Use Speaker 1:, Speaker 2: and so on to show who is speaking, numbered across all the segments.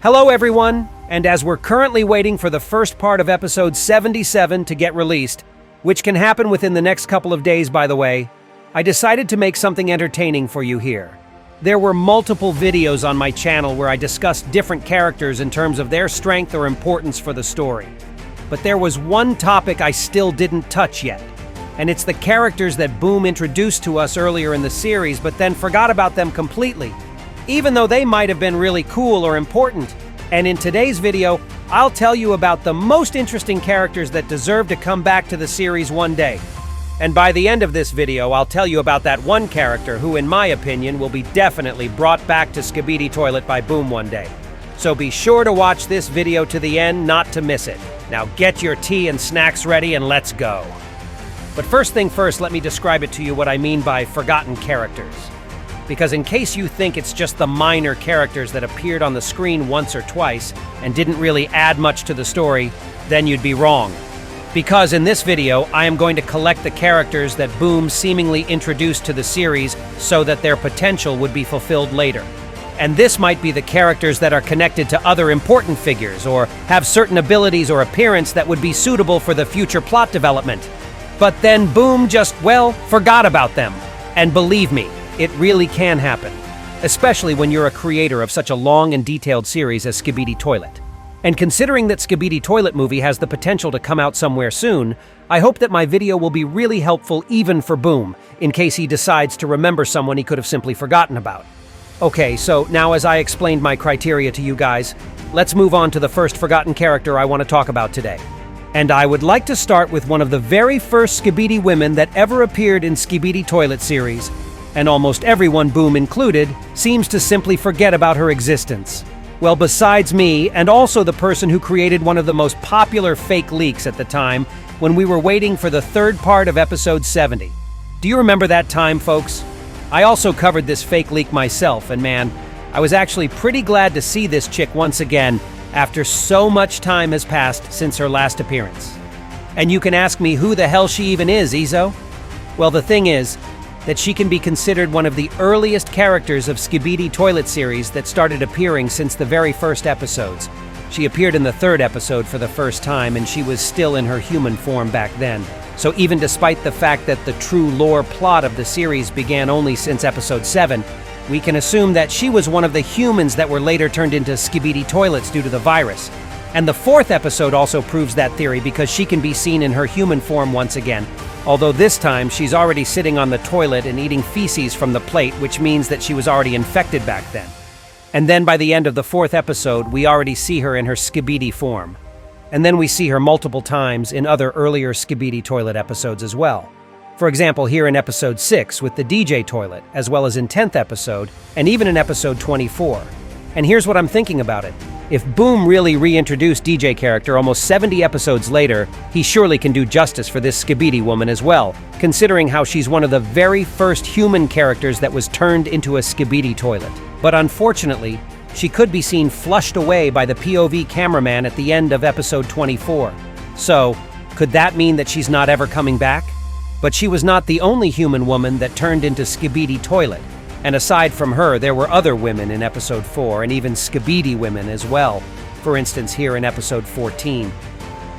Speaker 1: Hello everyone, and as we're currently waiting for the first part of episode 77 to get released, which can happen within the next couple of days by the way, I decided to make something entertaining for you here. There were multiple videos on my channel where I discussed different characters in terms of their strength or importance for the story. But there was one topic I still didn't touch yet, and it's the characters that Boom introduced to us earlier in the series but then forgot about them completely, even though they might have been really cool or important. And in today's video, I'll tell you about the most interesting characters that deserve to come back to the series one day. And by the end of this video, I'll tell you about that one character who, in my opinion, will be definitely brought back to Skibidi Toilet by Boom one day. So be sure to watch this video to the end not to miss it. Now get your tea and snacks ready and let's go. But first thing first, let me describe it to you what I mean by forgotten characters. Because in case you think it's just the minor characters that appeared on the screen once or twice and didn't really add much to the story, then you'd be wrong. Because in this video, I am going to collect the characters that Boom seemingly introduced to the series so that their potential would be fulfilled later. And this might be the characters that are connected to other important figures or have certain abilities or appearance that would be suitable for the future plot development. But then Boom just, well, forgot about them. And believe me, it really can happen, especially when you're a creator of such a long and detailed series as Skibidi Toilet. And considering that Skibidi Toilet movie has the potential to come out somewhere soon, I hope that my video will be really helpful even for Boom, in case he decides to remember someone he could have simply forgotten about. Okay, so now as I explained my criteria to you guys, let's move on to the first forgotten character I want to talk about today. And I would like to start with one of the very first Skibidi women that ever appeared in Skibidi Toilet series, and almost everyone, Boom included, seems to simply forget about her existence. Well, besides me, and also the person who created one of the most popular fake leaks at the time, when we were waiting for the third part of episode 70. Do you remember that time, folks? I also covered this fake leak myself, and man, I was actually pretty glad to see this chick once again, after so much time has passed since her last appearance. And you can ask me who the hell she even is, Iso? Well, the thing is, that she can be considered one of the earliest characters of Skibidi Toilet series that started appearing since the very first episodes. She appeared in the third episode for the first time, and she was still in her human form back then. So even despite the fact that the true lore plot of the series began only since episode 7, we can assume that she was one of the humans that were later turned into Skibidi Toilets due to the virus. And the fourth episode also proves that theory because she can be seen in her human form once again. Although this time, she's already sitting on the toilet and eating feces from the plate, which means that she was already infected back then. And then by the end of the fourth episode, we already see her in her Skibidi form. And then we see her multiple times in other earlier Skibidi Toilet episodes as well. For example, here in episode 6 with the DJ Toilet, as well as in 10th episode, and even in episode 24. And here's what I'm thinking about it. If Boom really reintroduced DJ character almost 70 episodes later, he surely can do justice for this Skibidi woman as well, considering how she's one of the very first human characters that was turned into a Skibidi Toilet. But unfortunately, she could be seen flushed away by the POV cameraman at the end of episode 24. So, could that mean that she's not ever coming back? But she was not the only human woman that turned into Skibidi Toilet. And aside from her, there were other women in episode 4, and even Skibidi women as well, for instance here in episode 14.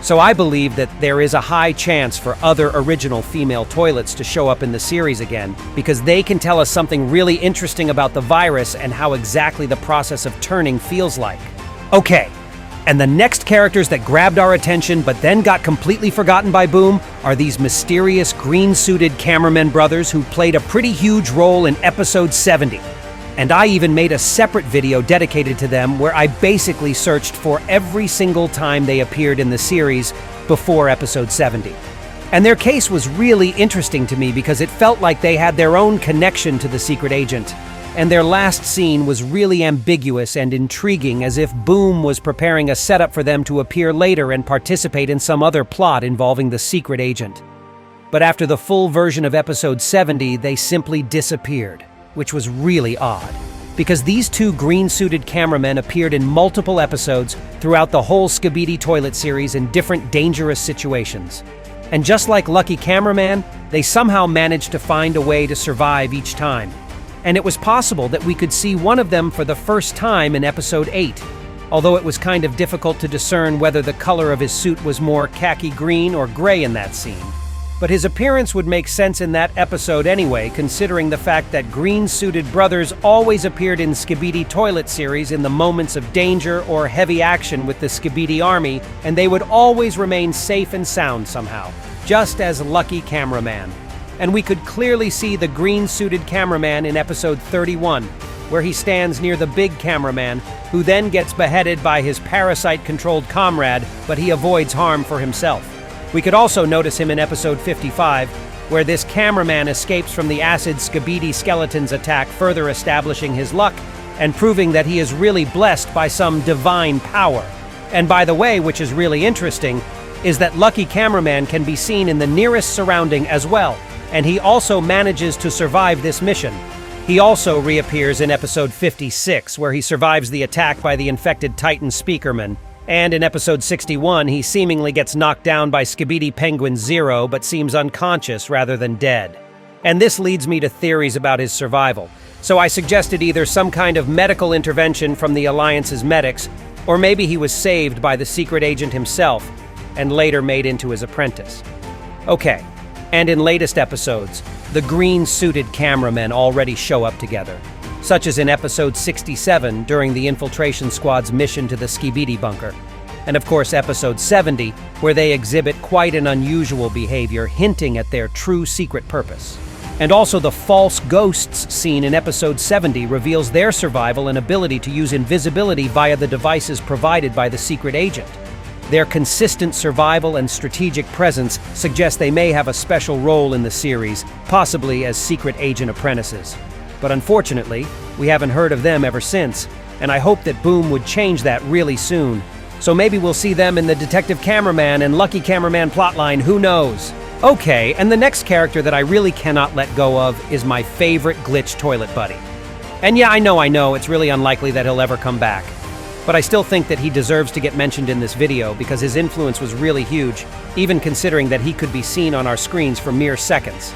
Speaker 1: So I believe that there is a high chance for other original female toilets to show up in the series again, because they can tell us something really interesting about the virus and how exactly the process of turning feels like. Okay, and the next characters that grabbed our attention but then got completely forgotten by Boom are these mysterious green-suited cameramen brothers who played a pretty huge role in episode 70. And I even made a separate video dedicated to them where I basically searched for every single time they appeared in the series before episode 70. And their case was really interesting to me because it felt like they had their own connection to the secret agent. And their last scene was really ambiguous and intriguing, as if Boom was preparing a setup for them to appear later and participate in some other plot involving the secret agent. But after the full version of episode 70, they simply disappeared, which was really odd, because these two green-suited cameramen appeared in multiple episodes throughout the whole Skibidi Toilet series in different dangerous situations. And just like Lucky Cameraman, they somehow managed to find a way to survive each time. And it was possible that we could see one of them for the first time in episode 8. although it was kind of difficult to discern whether the color of his suit was more khaki green or gray in that scene. But his appearance would make sense in that episode anyway, considering the fact that green-suited brothers always appeared in Skibidi Toilet series in the moments of danger or heavy action with the Skibidi army, and they would always remain safe and sound somehow, just as Lucky Cameraman. And we could clearly see the green-suited cameraman in episode 31, where he stands near the big cameraman, who then gets beheaded by his parasite-controlled comrade, but he avoids harm for himself. We could also notice him in episode 55, where this cameraman escapes from the acid Skibidi skeleton's attack, further establishing his luck and proving that he is really blessed by some divine power. And by the way, which is really interesting, is that Lucky Cameraman can be seen in the nearest surrounding as well, and he also manages to survive this mission. He also reappears in episode 56, where he survives the attack by the infected Titan Speakerman. And in episode 61, he seemingly gets knocked down by Skibidi Penguin Zero, but seems unconscious rather than dead. And this leads me to theories about his survival. So I suggested either some kind of medical intervention from the Alliance's medics, or maybe he was saved by the secret agent himself, and later made into his apprentice. Okay, and in latest episodes, the green-suited cameramen already show up together, such as in episode 67 during the Infiltration Squad's mission to the Skibidi bunker, and of course episode 70, where they exhibit quite an unusual behavior, hinting at their true secret purpose. And also the false ghosts scene in episode 70 reveals their survival and ability to use invisibility via the devices provided by the secret agent. Their consistent survival and strategic presence suggest they may have a special role in the series, possibly as secret agent apprentices. But unfortunately, we haven't heard of them ever since, and I hope that Boom would change that really soon. So maybe we'll see them in the Detective Cameraman and Lucky Cameraman plotline, who knows? Okay, and the next character that I really cannot let go of is my favorite glitch toilet buddy. And yeah, I know, it's really unlikely that he'll ever come back. But I still think that he deserves to get mentioned in this video because his influence was really huge, even considering that he could be seen on our screens for mere seconds.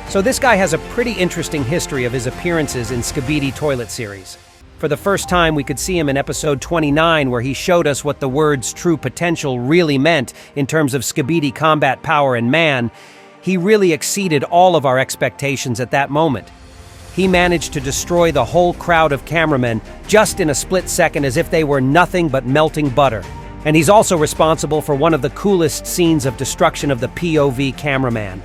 Speaker 1: So this guy has a pretty interesting history of his appearances in Skibidi Toilet series. For the first time, we could see him in episode 29, where he showed us what the words true potential really meant in terms of Skibidi combat power and man. He really exceeded all of our expectations at that moment. He managed to destroy the whole crowd of cameramen just in a split second, as if they were nothing but melting butter. And he's also responsible for one of the coolest scenes of destruction of the POV cameraman.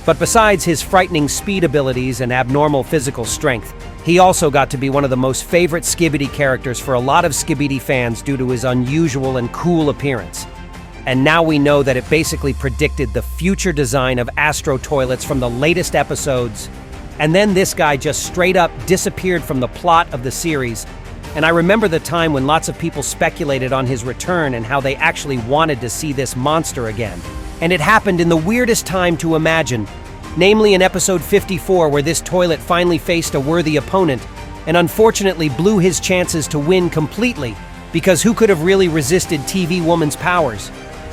Speaker 1: But besides his frightening speed abilities and abnormal physical strength, he also got to be one of the most favorite Skibidi characters for a lot of Skibidi fans due to his unusual and cool appearance. And now we know that it basically predicted the future design of Astro Toilets from the latest episodes. And then this guy just straight up disappeared from the plot of the series. And I remember the time when lots of people speculated on his return and how they actually wanted to see this monster again. And it happened in the weirdest time to imagine, namely in episode 54, where this toilet finally faced a worthy opponent and unfortunately blew his chances to win completely, because who could have really resisted TV Woman's powers?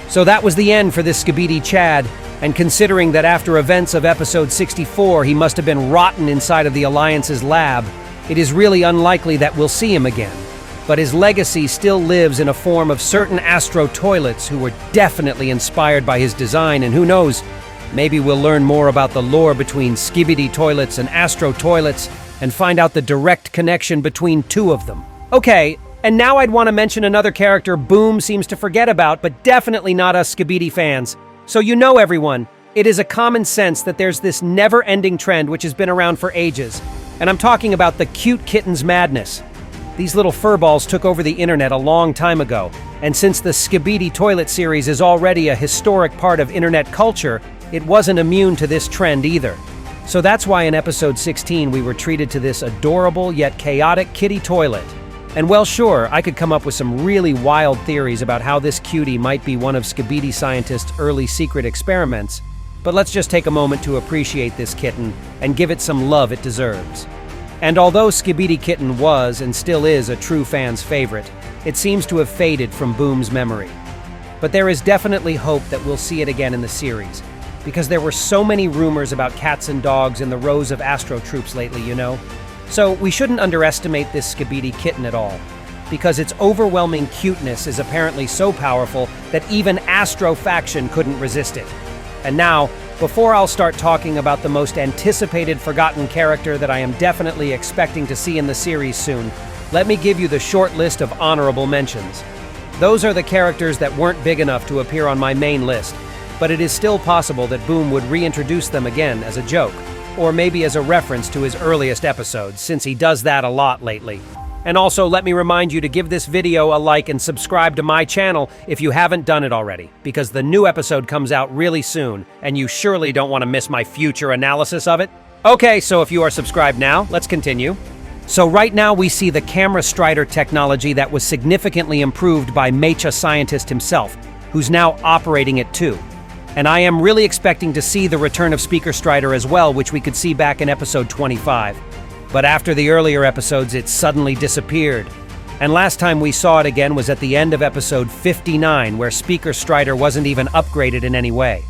Speaker 1: So that was the end for this Skibidi Chad, and considering that after events of episode 64 he must have been rotten inside of the Alliance's lab, it is really unlikely that we'll see him again. But his legacy still lives in a form of certain Astro Toilets who were definitely inspired by his design, and who knows, maybe we'll learn more about the lore between Skibidi Toilets and Astro Toilets and find out the direct connection between two of them. Okay, and now I'd want to mention another character Boom seems to forget about, but definitely not us Skibidi fans. So you know, everyone, it is a common sense that there's this never-ending trend which has been around for ages, and I'm talking about the cute kittens madness. These little furballs took over the internet a long time ago, and since the Skibidi Toilet series is already a historic part of internet culture, it wasn't immune to this trend either. So that's why in episode 16 we were treated to this adorable yet chaotic kitty toilet. And well, sure, I could come up with some really wild theories about how this cutie might be one of Skibidi scientists' early secret experiments, but let's just take a moment to appreciate this kitten and give it some love it deserves. And although Skibidi Kitten was and still is a true fan's favorite, it seems to have faded from Boom's memory. But there is definitely hope that we'll see it again in the series, because there were so many rumors about cats and dogs in the rows of Astro troops lately, you know? So we shouldn't underestimate this Skibidi Kitten at all. because its overwhelming cuteness is apparently so powerful that even Astro Faction couldn't resist it. And now, before I'll start talking about the most anticipated forgotten character that I am definitely expecting to see in the series soon, let me give you the short list of honorable mentions. Those are the characters that weren't big enough to appear on my main list, but it is still possible that Boom would reintroduce them again as a joke, or maybe as a reference to his earliest episodes, since he does that a lot lately. And also, let me remind you to give this video a like and subscribe to my channel if you haven't done it already, because the new episode comes out really soon, and you surely don't want to miss my future analysis of it. Okay, so if you are subscribed now, let's continue. So right now we see the camera strider technology that was significantly improved by Mecha Scientist himself, who's now operating it too. And I am really expecting to see the return of Speaker Strider as well, which we could see back in episode 25. But after the earlier episodes, it suddenly disappeared. And last time we saw it again was at the end of episode 59, where Speaker Strider wasn't even upgraded in any way.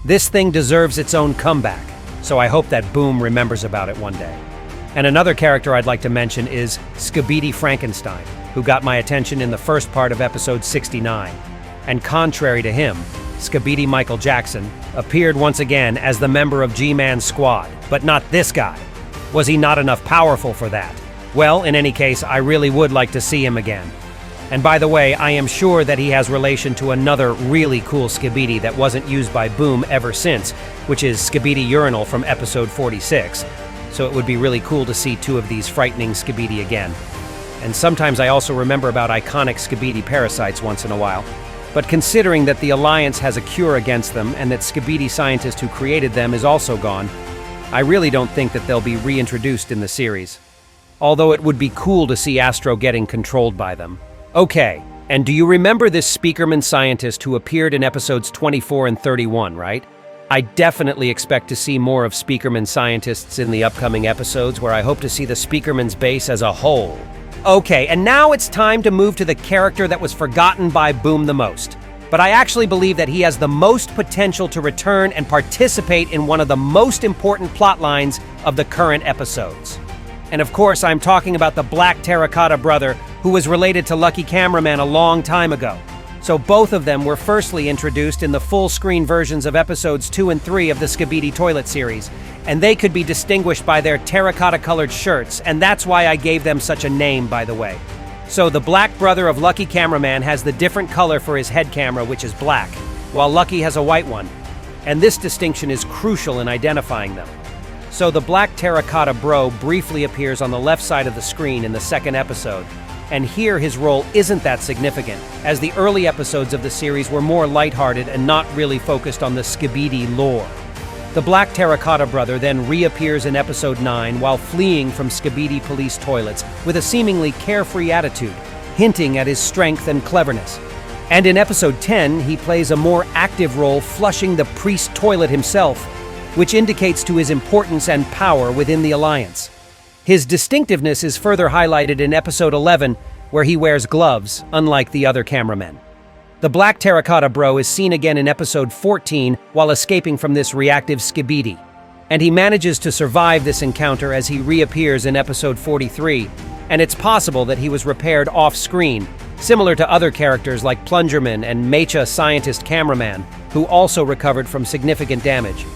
Speaker 1: This thing deserves its own comeback, so I hope that Boom remembers about it one day. And another character I'd like to mention is Skibidi Frankenstein, who got my attention in the first part of episode 69. And contrary to him, Skibidi Michael Jackson appeared once again as the member of G-Man's squad, but not this guy. Was he not enough powerful for that? Well, in any case, I really would like to see him again. And by the way, I am sure that he has relation to another really cool Skibidi that wasn't used by Boom ever since, which is Skibidi Urinal from episode 46. So it would be really cool to see two of these frightening Skibidi again. And sometimes I also remember about iconic Skibidi parasites once in a while. But considering that the Alliance has a cure against them and that Skibidi Scientist who created them is also gone, I really don't think that they'll be reintroduced in the series. Although it would be cool to see Astro getting controlled by them. Okay, and do you remember this Speakerman Scientist who appeared in episodes 24 and 31, right? I definitely expect to see more of Speakerman Scientists in the upcoming episodes, where I hope to see the Speakerman's base as a whole. Okay, and now it's time to move to the character that was forgotten by Boom the most. But I actually believe that he has the most potential to return and participate in one of the most important plot lines of the current episodes. And of course, I'm talking about the Black Terracotta Brother, who was related to Lucky Cameraman a long time ago. So both of them were firstly introduced in the full-screen versions of episodes 2 and 3 of the Skibidi Toilet series, and they could be distinguished by their terracotta-colored shirts, and that's why I gave them such a name, by the way. So the Black Brother of Lucky Cameraman has the different color for his head camera, which is black, while Lucky has a white one. And this distinction is crucial in identifying them. So the Black Terracotta Bro briefly appears on the left side of the screen in the second episode. And here his role isn't that significant, as the early episodes of the series were more lighthearted and not really focused on the Skibidi lore. The Black Terracotta Brother then reappears in episode 9 while fleeing from Skibidi police toilets with a seemingly carefree attitude, hinting at his strength and cleverness. And in episode 10, he plays a more active role flushing the priest toilet himself, which indicates to his importance and power within the Alliance. His distinctiveness is further highlighted in episode 11, where he wears gloves, unlike the other cameramen. The Black Terracotta Bro is seen again in episode 14 while escaping from this reactive Skibidi. And he manages to survive this encounter as he reappears in episode 43, and it's possible that he was repaired off-screen, similar to other characters like Plungerman and Mecha Scientist Cameraman, who also recovered from significant damage.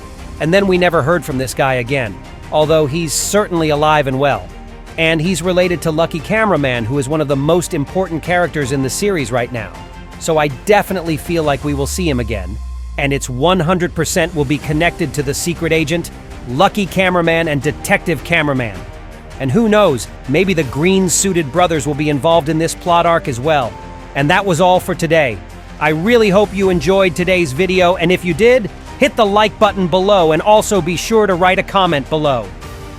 Speaker 1: And then we never heard from this guy again, although he's certainly alive and well. And he's related to Lucky Cameraman, who is one of the most important characters in the series right now. So I definitely feel like we will see him again, and it's 100% will be connected to the secret agent, Lucky Cameraman, and Detective Cameraman. And who knows, maybe the green-suited brothers will be involved in this plot arc as well. And that was all for today. I really hope you enjoyed today's video, and if you did, hit the like button below and also be sure to write a comment below.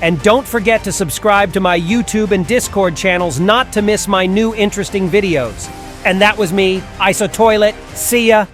Speaker 1: And don't forget to subscribe to my YouTube and Discord channels not to miss my new interesting videos. And that was me, ISOTOILET. See ya!